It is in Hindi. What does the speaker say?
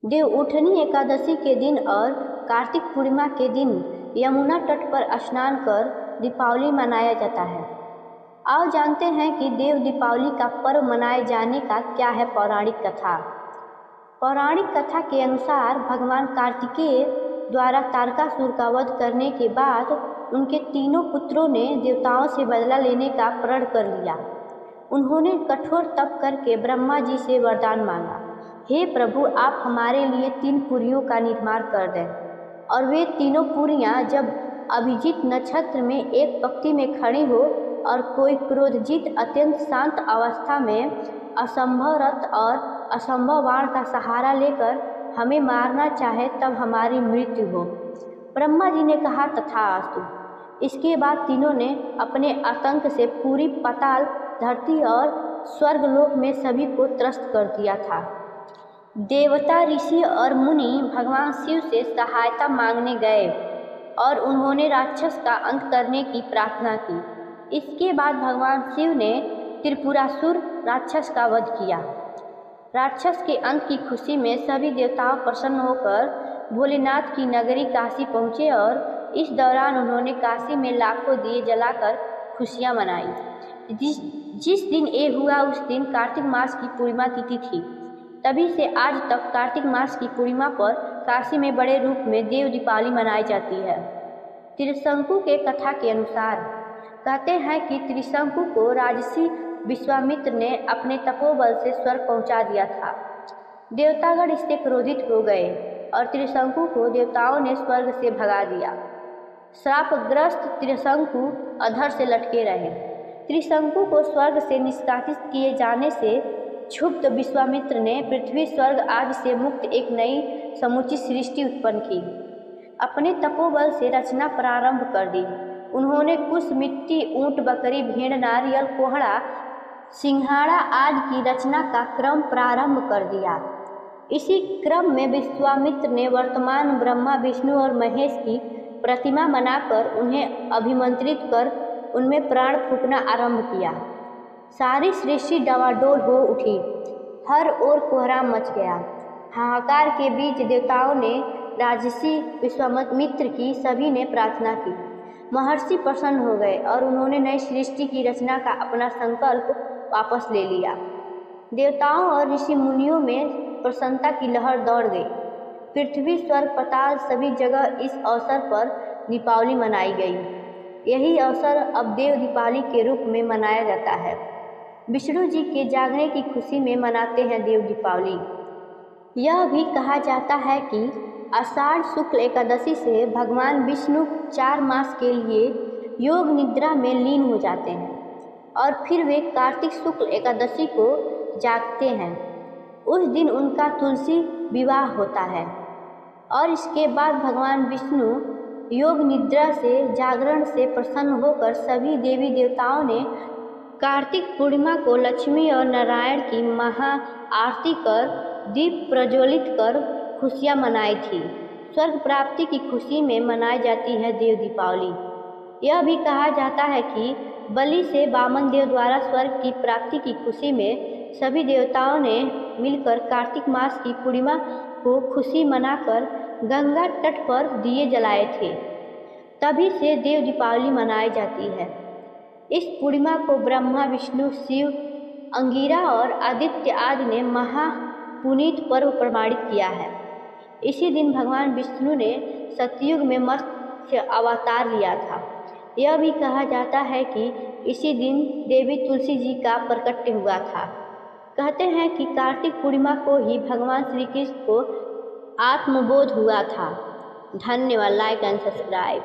देव उठनी एकादशी के दिन और कार्तिक पूर्णिमा के दिन यमुना तट पर स्नान कर दीपावली मनाया जाता है। आओ जानते हैं कि देव दीपावली का पर्व मनाए जाने का क्या है पौराणिक कथा। पौराणिक कथा के अनुसार भगवान कार्तिकेय द्वारा तारकासुर का वध करने के बाद उनके तीनों पुत्रों ने देवताओं से बदला लेने का प्रण कर लिया। उन्होंने कठोर तप करके ब्रह्मा जी से वरदान मांगा, हे प्रभु, आप हमारे लिए 3 पुरियों का निर्माण कर दें। और वे तीनों पुरियां जब अभिजीत नक्षत्र में एक पंक्ति में खड़ी हो और कोई क्रोधजित अत्यंत शांत अवस्था में असंभव रथ और असंभव बाण का सहारा लेकर हमें मारना चाहे तब हमारी मृत्यु हो। ब्रह्मा जी ने कहा, तथास्तु। इसके बाद तीनों ने अपने आतंक से पूरी पाताल धरती और स्वर्गलोक में सभी को त्रस्त कर दिया था। देवता, ऋषि और मुनि भगवान शिव से सहायता मांगने गए और उन्होंने राक्षस का अंत करने की प्रार्थना की। इसके बाद भगवान शिव ने त्रिपुरासुर राक्षस का वध किया। राक्षस के अंत की खुशी में सभी देवताओं प्रसन्न होकर भोलेनाथ की नगरी काशी पहुँचे और इस दौरान उन्होंने काशी में लाखों दिए जलाकर खुशियाँ मनाई। जिस दिन ये हुआ उस दिन कार्तिक मास की पूर्णिमा तिथि थी। तभी से आज तक कार्तिक मास की पूर्णिमा पर काशी में बड़े रूप में देव दीपावली मनाई जाती है। त्रिशंकु के कथा के अनुसार कहते हैं कि त्रिशंकु को राजसी विश्वामित्र ने अपने तपोबल से स्वर्ग पहुंचा दिया था। देवतागण इससे क्रोधित हो गए और त्रिशंकु को देवताओं ने स्वर्ग से भगा दिया। श्रापग्रस्त त्रिशंकु अधर से लटके रहे। त्रिशंकु को स्वर्ग से निष्कासित किए जाने से क्षुब्ध विश्वामित्र ने पृथ्वी स्वर्ग आदि से मुक्त एक नई समुची सृष्टि उत्पन्न की। अपने तपोबल से रचना प्रारंभ कर दी। उन्होंने कुश, मिट्टी, ऊंट, बकरी, भेड़, नारियल, कोहड़ा, सिंघाड़ा आदि की रचना का क्रम प्रारंभ कर दिया। इसी क्रम में विश्वामित्र ने वर्तमान ब्रह्मा, विष्णु और महेश की प्रतिमा बनाकर उन्हें अभिमंत्रित कर उनमें प्राण फूंकना आरंभ किया। सारी सृष्टि डवाडोल हो उठी। हर ओर कोहराम मच गया। हाहाकार के बीच देवताओं ने राजसी विश्वामित्र की सभी ने प्रार्थना की। महर्षि प्रसन्न हो गए और उन्होंने नई सृष्टि की रचना का अपना संकल्प वापस ले लिया। देवताओं और ऋषि मुनियों में प्रसन्नता की लहर दौड़ गई। पृथ्वी, स्वर्ग, पाताल सभी जगह इस अवसर पर दीपावली मनाई गई। यही अवसर अब देव दीपावली के रूप में मनाया जाता है। विष्णु जी के जागने की खुशी में मनाते हैं देव दीपावली। यह भी कहा जाता है कि आषाढ़ शुक्ल एकादशी से भगवान विष्णु 4 मास के लिए योग निद्रा में लीन हो जाते हैं और फिर वे कार्तिक शुक्ल एकादशी को जागते हैं। उस दिन उनका तुलसी विवाह होता है और इसके बाद भगवान विष्णु योग निद्रा से जागरण से प्रसन्न होकर सभी देवी देवताओं ने कार्तिक पूर्णिमा को लक्ष्मी और नारायण की महा आरती कर दीप प्रज्वलित कर खुशियाँ मनाई थी। स्वर्ग प्राप्ति की खुशी में मनाई जाती है देव दीपावली। यह भी कहा जाता है कि बलि से वामन देव द्वारा स्वर्ग की प्राप्ति की खुशी में सभी देवताओं ने मिलकर कार्तिक मास की पूर्णिमा को खुशी मनाकर गंगा तट पर दिए जलाए थे। तभी से देव दीपावली मनाई जाती है। इस पूर्णिमा को ब्रह्मा, विष्णु, शिव, अंगिरा और आदित्य आदि ने महा पुनीत पर्व प्रमाणित किया है। इसी दिन भगवान विष्णु ने सतयुग में मत्स्य अवतार लिया था। यह भी कहा जाता है कि इसी दिन देवी तुलसी जी का प्रकट हुआ था। कहते हैं कि कार्तिक पूर्णिमा को ही भगवान श्री कृष्ण को आत्मबोध हुआ था। धन्यवाद। Like and subscribe.